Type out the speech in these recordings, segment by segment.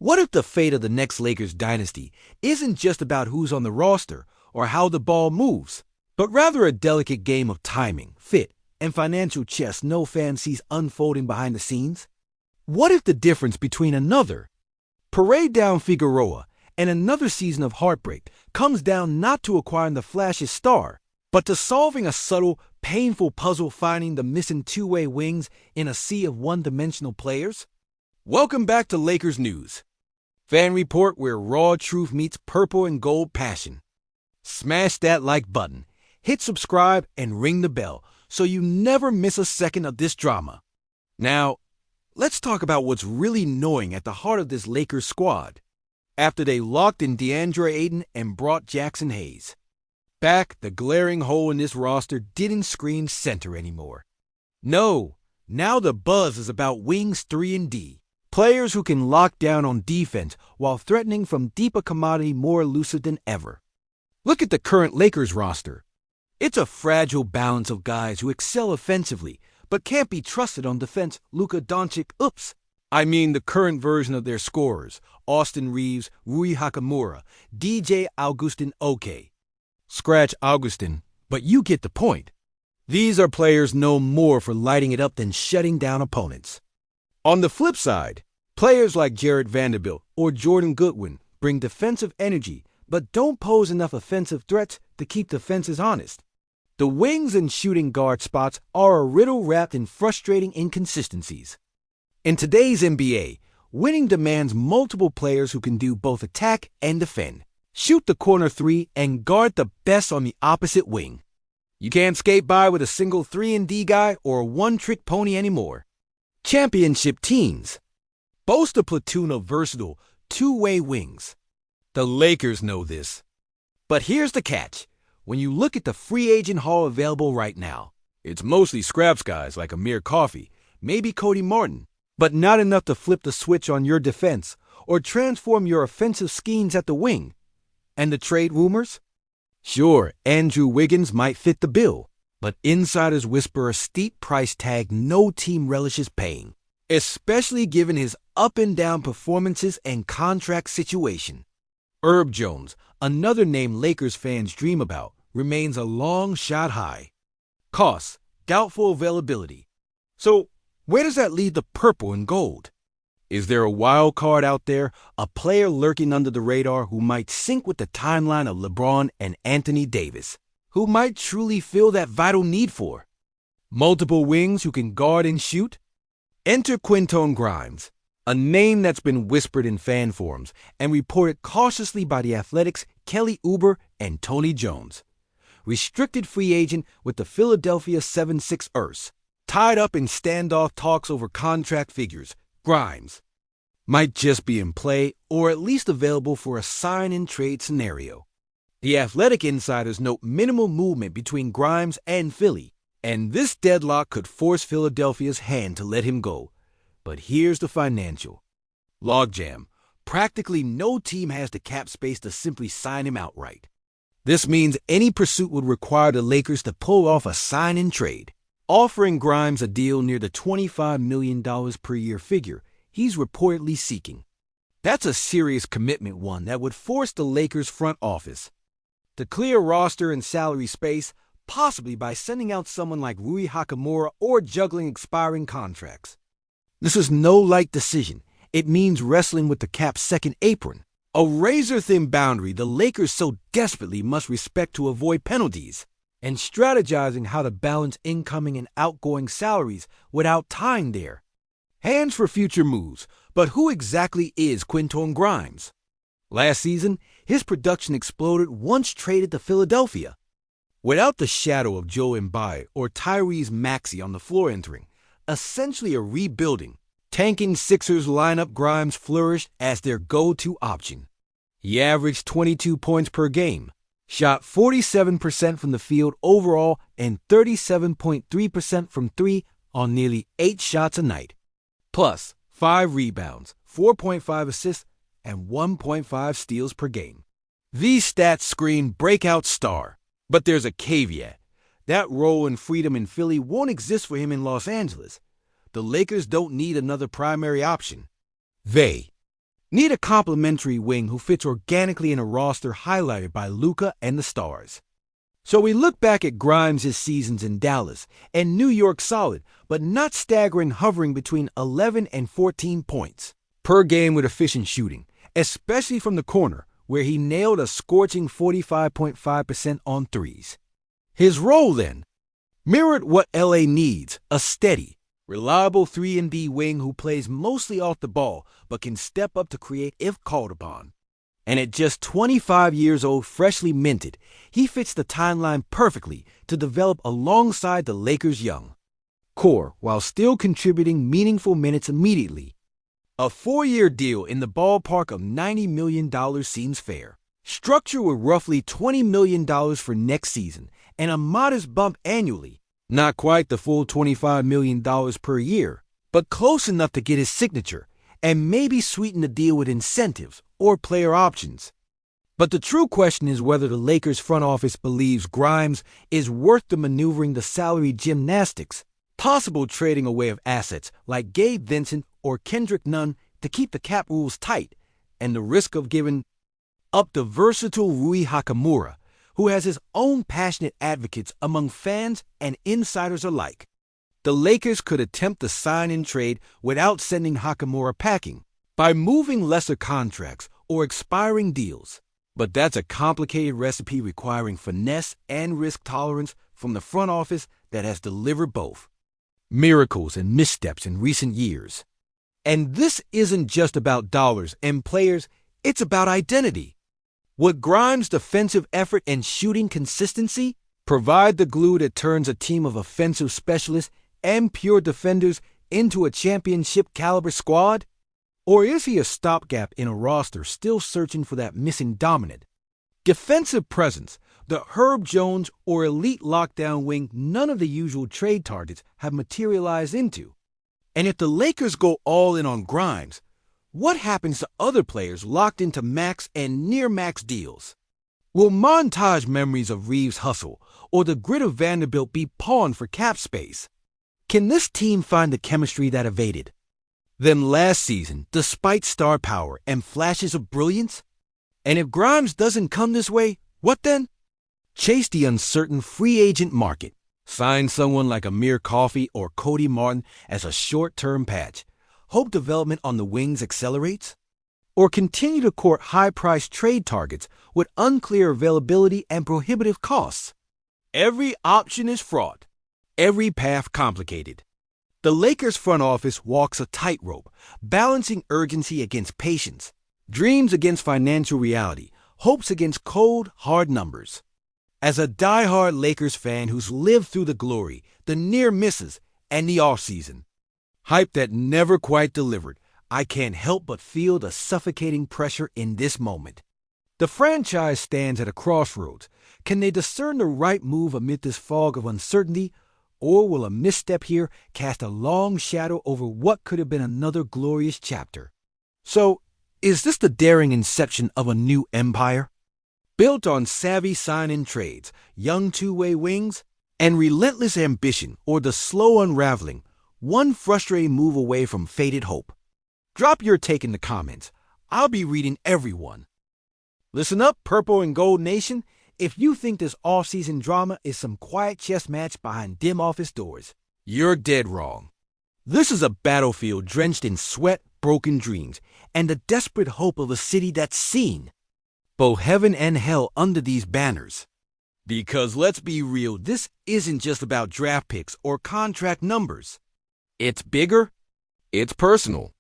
What if the fate of the next Lakers dynasty isn't just about who's on the roster or how the ball moves, but rather a delicate game of timing, fit, and financial chess no fan sees unfolding behind the scenes? What if the difference between another Parade Down Figueroa and another season of heartbreak comes down not to acquiring the flashy star, but to solving a subtle, painful puzzle finding the missing two-way wings in a sea of one-dimensional players? Welcome back to Lakers News, fan report where raw truth meets purple and gold passion. Smash that like button, hit subscribe, and ring the bell so you never miss a second of this drama. Now, let's talk about what's really gnawing at the heart of this Lakers squad. After they locked in DeAndre Ayton and brought Jackson Hayes back, the glaring hole in this roster didn't scream center anymore. No, now the buzz is about wings 3 and D, players who can lock down on defense while threatening from deep a commodity more elusive than ever. Look at the current Lakers roster. It's a fragile balance of guys who excel offensively but can't be trusted on defense. Luka Doncic, the current version of their scorers, Austin Reeves, Rui Hachimura, DJ Augustin Oke. Scratch Augustin, but you get the point. These are players known more for lighting it up than shutting down opponents. On the flip side, players like Jared Vanderbilt or Jordan Goodwin bring defensive energy but don't pose enough offensive threats to keep defenses honest. The wings and shooting guard spots are a riddle wrapped in frustrating inconsistencies. In today's NBA, winning demands multiple players who can do both attack and defend, shoot the corner three, and guard the best on the opposite wing. You can't skate by with a single 3-and-D guy or a one-trick pony anymore. Championship teams boast a platoon of versatile, two-way wings. The Lakers know this. But here's the catch. When you look at the free agent haul available right now, it's mostly scraps guys like Amir Coffey, maybe Cody Martin, but not enough to flip the switch on your defense or transform your offensive schemes at the wing. And the trade rumors? Sure, Andrew Wiggins might fit the bill, but insiders whisper a steep price tag no team relishes paying, especially given his up-and-down performances and contract situation. Herb Jones, another name Lakers fans dream about, remains a long shot high. Costs, doubtful availability. So, where does that leave the purple and gold? Is there a wild card out there, a player lurking under the radar who might sync with the timeline of LeBron and Anthony Davis, who might truly fill that vital need for multiple wings who can guard and shoot? Enter Quinton Grimes, a name that's been whispered in fan forums and reported cautiously by The Athletic's Kelly Oubre and Tony Jones. Restricted free agent with the Philadelphia 76ers, tied up in standoff talks over contract figures, Grimes might just be in play or at least available for a sign-and-trade scenario. The Athletic insiders note minimal movement between Grimes and Philly, and this deadlock could force Philadelphia's hand to let him go. But here's the financial logjam. Practically no team has the cap space to simply sign him outright. This means any pursuit would require the Lakers to pull off a sign-and-trade, offering Grimes a deal near the $25 million per year figure he's reportedly seeking. That's a serious commitment, one that would force the Lakers front office to clear roster and salary space, possibly by sending out someone like Rui Hachimura or juggling expiring contracts. This is no light decision. It means wrestling with the cap's second apron, a razor-thin boundary the Lakers so desperately must respect to avoid penalties, and strategizing how to balance incoming and outgoing salaries without tying there. Hands for future moves, but who exactly is Quinton Grimes? Last season, his production exploded once traded to Philadelphia. Without the shadow of Joe Embiid or Tyrese Maxey on the floor entering, essentially a rebuilding, tanking Sixers lineup, Grimes flourished as their go-to option. He averaged 22 points per game, shot 47% from the field overall and 37.3% from three on nearly 8 shots a night. Plus 5 rebounds, 4.5 assists, and 1.5 steals per game. These stats scream breakout star, but there's a caveat. That role and freedom in Philly won't exist for him in Los Angeles. The Lakers don't need another primary option. They Need a complementary wing who fits organically in a roster highlighted by Luka and the Stars. So we look back at Grimes' seasons in Dallas, and New York solid, but not staggering, hovering between 11 and 14 points per game with efficient shooting, especially from the corner, where he nailed a scorching 45.5% on threes. His role, then, mirrored what LA needs, a steady, reliable 3-and-D wing who plays mostly off the ball but can step up to create if called upon. And at just 25 years old, freshly minted, he fits the timeline perfectly to develop alongside the Lakers' young core while still contributing meaningful minutes immediately. A 4-year deal in the ballpark of $90 million seems fair. Structure with roughly $20 million for next season and a modest bump annually. Not quite the full $25 million per year, but close enough to get his signature and maybe sweeten the deal with incentives or player options. But the true question is whether the Lakers front office believes Grimes is worth the maneuvering, the salary gymnastics, possible trading away of assets like Gabe Vincent or Kendrick Nunn to keep the cap rules tight, and the risk of giving up the versatile Rui Hachimura, who has his own passionate advocates among fans and insiders alike. The Lakers could attempt the sign-and trade without sending Hachimura packing, by moving lesser contracts or expiring deals. But that's a complicated recipe requiring finesse and risk tolerance from the front office that has delivered both miracles and missteps in recent years. And this isn't just about dollars and players, it's about identity. Would Grimes' defensive effort and shooting consistency provide the glue that turns a team of offensive specialists and pure defenders into a championship-caliber squad? Or is he a stopgap in a roster still searching for that missing dominant defensive presence, the Herb Jones or elite lockdown wing none of the usual trade targets have materialized into? And if the Lakers go all in on Grimes, what happens to other players locked into max and near-max deals? Will montage memories of Reeves' hustle or the grit of Vanderbilt be pawned for cap space? Can this team find the chemistry that evaded them last season, despite star power and flashes of brilliance? And if Grimes doesn't come this way, what then? Chase the uncertain free agent market. Sign someone like Amir Coffey or Cody Martin as a short-term patch. Hope development on the wings accelerates? Or continue to court high-priced trade targets with unclear availability and prohibitive costs? Every option is fraught. Every path complicated. The Lakers front office walks a tightrope, balancing urgency against patience, dreams against financial reality, hopes against cold, hard numbers. As a die-hard Lakers fan who's lived through the glory, the near misses, and the offseason, hype that never quite delivered, I can't help but feel the suffocating pressure in this moment. The franchise stands at a crossroads. Can they discern the right move amid this fog of uncertainty? Or will a misstep here cast a long shadow over what could have been another glorious chapter? So, is this the daring inception of a new empire? Built on savvy sign-in trades, young two-way wings, and relentless ambition, or the slow unraveling, one frustrating move away from faded hope? Drop your take in the comments. I'll be reading everyone. Listen up, Purple and Gold Nation. If you think this off-season drama is some quiet chess match behind dim office doors, you're dead wrong. This is a battlefield drenched in sweat, broken dreams, and the desperate hope of a city that's seen both heaven and hell under these banners. Because let's be real, this isn't just about draft picks or contract numbers. It's bigger. It's personal.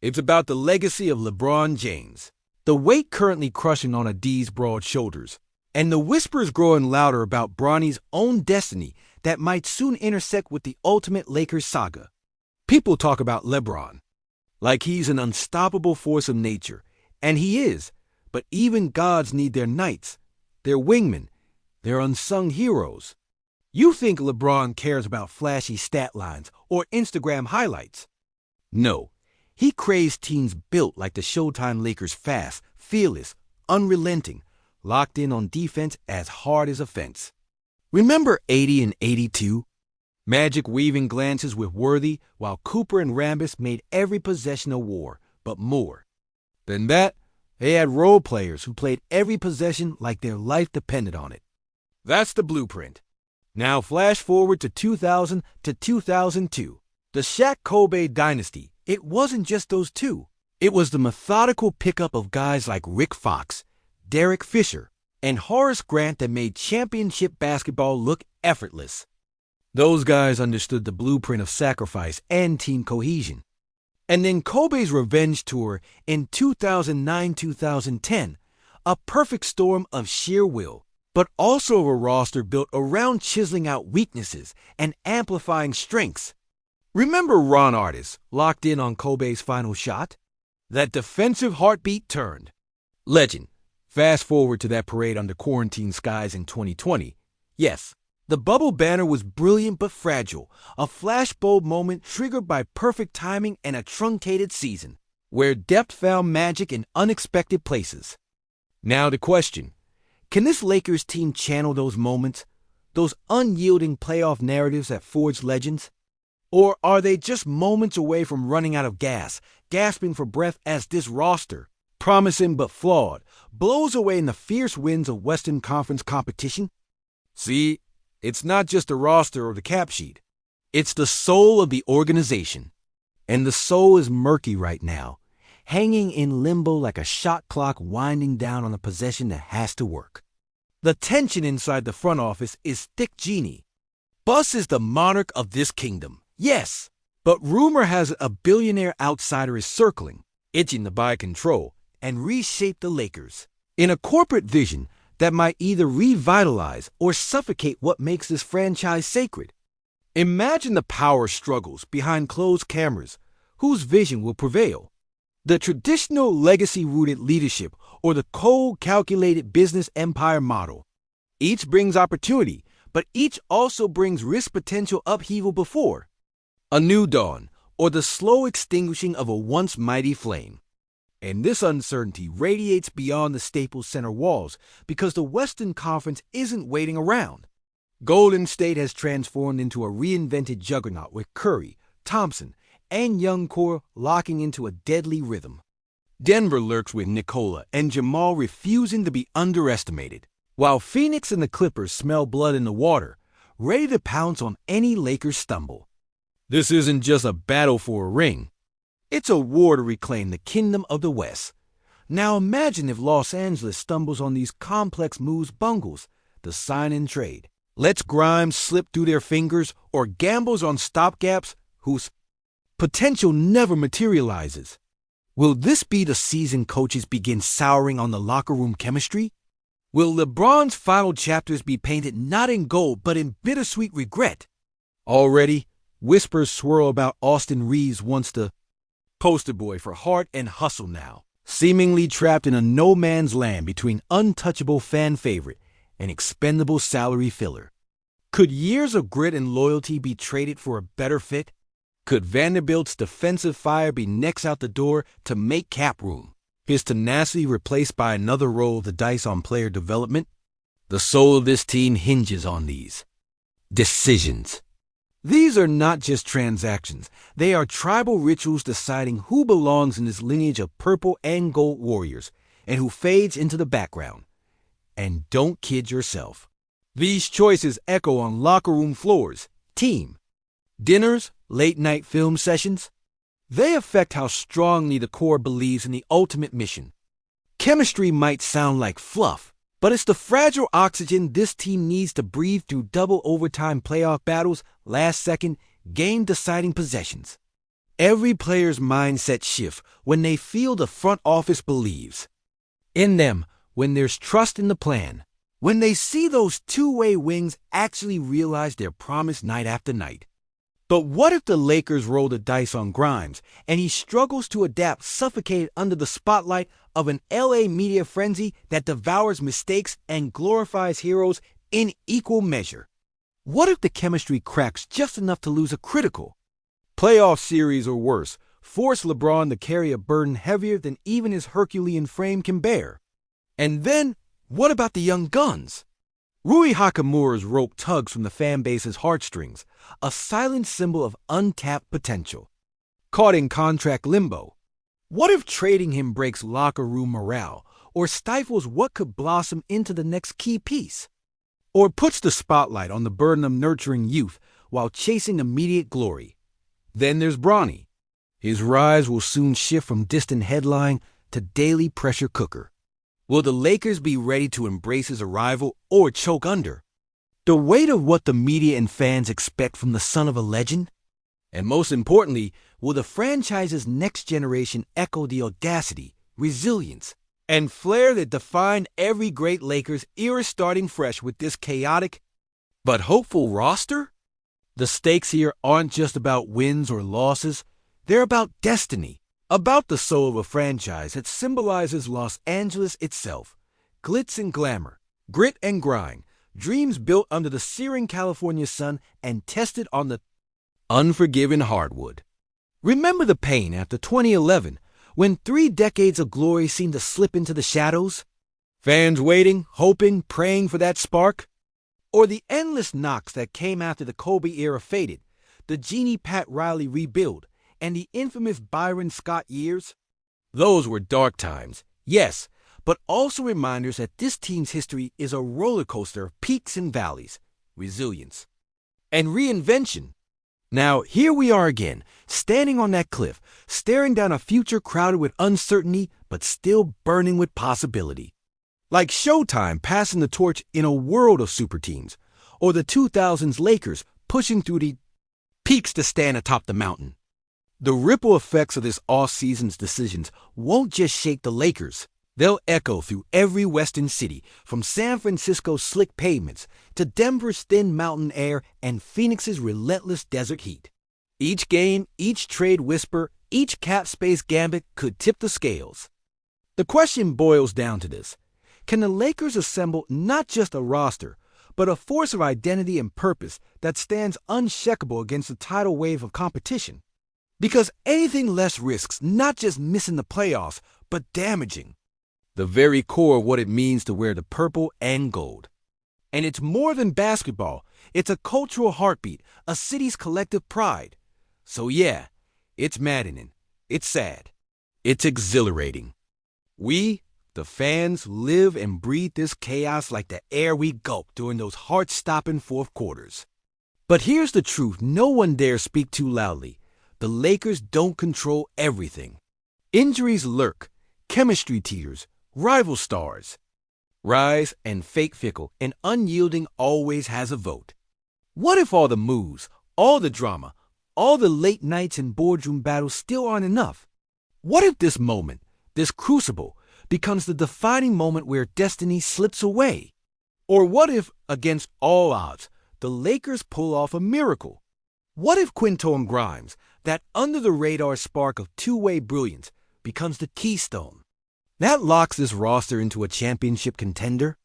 It's about the legacy of LeBron James, the weight currently crushing on a D's broad shoulders, and the whispers growing louder about Bronny's own destiny that might soon intersect with the ultimate Lakers saga. People talk about LeBron like he's an unstoppable force of nature, and he is, but even gods need their knights, their wingmen, their unsung heroes. You think LeBron cares about flashy stat lines or Instagram highlights? No, he craves teams built like the Showtime Lakers, fast, fearless, unrelenting, locked in on defense as hard as a fence. Remember 80 and 82? Magic weaving glances with Worthy while Cooper and Rambis made every possession a war, but more. Than that, they had role players who played every possession like their life depended on it. That's the blueprint. Now flash forward to 2000 to 2002. The Shaq-Kobe dynasty, it wasn't just those two. It was the methodical pickup of guys like Rick Fox, Derek Fisher, and Horace Grant that made championship basketball look effortless. Those guys understood the blueprint of sacrifice and team cohesion. And then Kobe's revenge tour in 2009-2010, a perfect storm of sheer will, but also a roster built around chiseling out weaknesses and amplifying strengths. Remember Ron Artest locked in on Kobe's final shot? That defensive heartbeat turned. Legend. Fast forward to that parade under quarantine skies in 2020. Yes, the bubble banner was brilliant but fragile, a flashbulb moment triggered by perfect timing and a truncated season, where depth found magic in unexpected places. Now the question, can this Lakers team channel those moments, those unyielding playoff narratives that forged legends? Or are they just moments away from running out of gas, gasping for breath as this roster, promising but flawed, blows away in the fierce winds of Western Conference competition? See, it's not just the roster or the cap sheet. It's the soul of the organization. And the soul is murky right now, hanging in limbo like a shot clock winding down on a possession that has to work. The tension inside the front office is thick genie. Bus is the monarch of this kingdom. Yes, but rumor has a billionaire outsider is circling, itching to buy control and reshape the Lakers in a corporate vision that might either revitalize or suffocate what makes this franchise sacred. Imagine the power struggles behind closed cameras. Whose vision will prevail? The traditional legacy-rooted leadership or the cold, calculated business empire model? Each brings opportunity, but each also brings risk potential upheaval before. A new dawn, or the slow extinguishing of a once mighty flame. And this uncertainty radiates beyond the Staples Center walls because the Western Conference isn't waiting around. Golden State has transformed into a reinvented juggernaut with Curry, Thompson, and young core locking into a deadly rhythm. Denver lurks with Nikola and Jamal refusing to be underestimated, while Phoenix and the Clippers smell blood in the water, ready to pounce on any Lakers stumble. This isn't just a battle for a ring. It's a war to reclaim the kingdom of the West. Now imagine if Los Angeles stumbles on these complex moves bungles, the sign and trade, lets Grimes slip through their fingers, or gambles on stopgaps whose potential never materializes. Will this be the season coaches begin souring on the locker room chemistry? Will LeBron's final chapters be painted not in gold but in bittersweet regret? Already, whispers swirl about Austin Reeves once the poster boy for heart and hustle now, seemingly trapped in a no-man's land between untouchable fan favorite and expendable salary filler. Could years of grit and loyalty be traded for a better fit? Could Vanderbilt's defensive fire be next out the door to make cap room? His tenacity replaced by another roll of the dice on player development? The soul of this team hinges on these decisions. These are not just transactions. They are tribal rituals deciding who belongs in this lineage of purple and gold warriors and who fades into the background. And don't kid yourself. These choices echo on locker room floors, team dinners, late-night film sessions. They affect how strongly the core believes in the ultimate mission. Chemistry might sound like fluff, but it's the fragile oxygen this team needs to breathe through double overtime playoff battles, last-second, game-deciding possessions. Every player's mindset shifts when they feel the front office believes in them, when there's trust in the plan, when they see those two-way wings actually realize their promise night after night. But what if the Lakers roll the dice on Grimes and he struggles to adapt, suffocated under the spotlight of an LA media frenzy that devours mistakes and glorifies heroes in equal measure? What if the chemistry cracks just enough to lose a critical playoff series or worse, force LeBron to carry a burden heavier than even his Herculean frame can bear? And then, what about the young guns? Rui Hachimura's rope tugs from the fan base's heartstrings, a silent symbol of untapped potential. Caught in contract limbo, What if trading him breaks locker room morale, or stifles what could blossom into the next key piece? Or puts the spotlight on the burden of nurturing youth while chasing immediate glory? Then there's Bronny. His rise will soon shift from distant headline to daily pressure cooker. Will the Lakers be ready to embrace his arrival or choke under the weight of what the media and fans expect from the son of a legend? And most importantly, will the franchise's next generation echo the audacity, resilience, and flair that defined every great Lakers era, starting fresh with this chaotic but hopeful roster? The stakes here aren't just about wins or losses, they're about destiny, about the soul of a franchise that symbolizes Los Angeles itself. Glitz and glamour, grit and grind, dreams built under the searing California sun and tested on the unforgiving hardwood. Remember the pain after 2011, when 3 decades of glory seemed to slip into the shadows? Fans waiting, hoping, praying for that spark? Or the endless knocks that came after the Kobe era faded, the Genie Pat Riley rebuild, and the infamous Byron Scott years? Those were dark times, yes, but also reminders that this team's history is a roller coaster of peaks and valleys, resilience, and reinvention. Now, here we are again, standing on that cliff, staring down a future crowded with uncertainty but still burning with possibility. Like Showtime passing the torch in a world of super teams, or the 2000s Lakers pushing through the peaks to stand atop the mountain. The ripple effects of this off-season's decisions won't just shake the Lakers. They'll echo through every western city, from San Francisco's slick pavements to Denver's thin mountain air and Phoenix's relentless desert heat. Each game, each trade whisper, each cap space gambit could tip the scales. The question boils down to this: can the Lakers assemble not just a roster, but a force of identity and purpose that stands unshakable against the tidal wave of competition? Because anything less risks not just missing the playoffs, but damaging the very core of what it means to wear the purple and gold. And it's more than basketball. It's a cultural heartbeat, a city's collective pride. So yeah, it's maddening. It's sad. It's exhilarating. We, the fans, live and breathe this chaos like the air we gulp during those heart-stopping fourth quarters. But here's the truth no one dares speak too loudly. The Lakers don't control everything. Injuries lurk, chemistry teeters, rival stars rise, and fake fickle and unyielding always has a vote. What if all the moves, all the drama, all the late nights and boardroom battles still aren't enough? What if this moment, this crucible, becomes the defining moment where destiny slips away? Or what if, against all odds, the Lakers pull off a miracle? What if Quinton Grimes, that under-the-radar spark of two-way brilliance, becomes the keystone that locks this roster into a championship contender?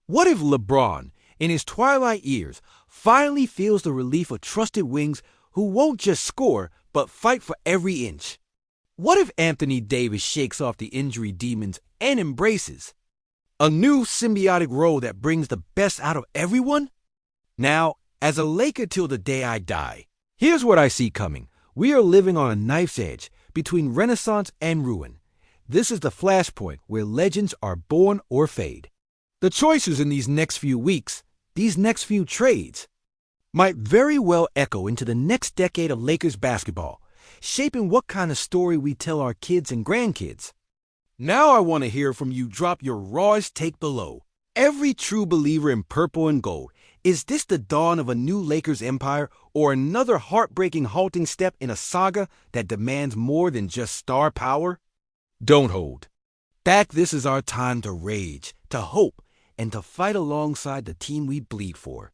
What if LeBron, in his twilight years, finally feels the relief of trusted wings who won't just score, but fight for every inch? What if Anthony Davis shakes off the injury demons and embraces a new symbiotic role that brings the best out of everyone? Now, as a Laker till the day I die, here's what I see coming. We are living on a knife's edge between renaissance and ruin. This is the flashpoint where legends are born or fade. The choices in these next few weeks, these next few trades, might very well echo into the next decade of Lakers basketball, shaping what kind of story we tell our kids and grandkids. Now I want to hear from you. Drop your rawest take below. Every true believer in purple and gold, is this the dawn of a new Lakers empire or another heartbreaking halting step in a saga that demands more than just star power? Don't hold back. This is our time to rage, to hope, and to fight alongside the team we bleed for.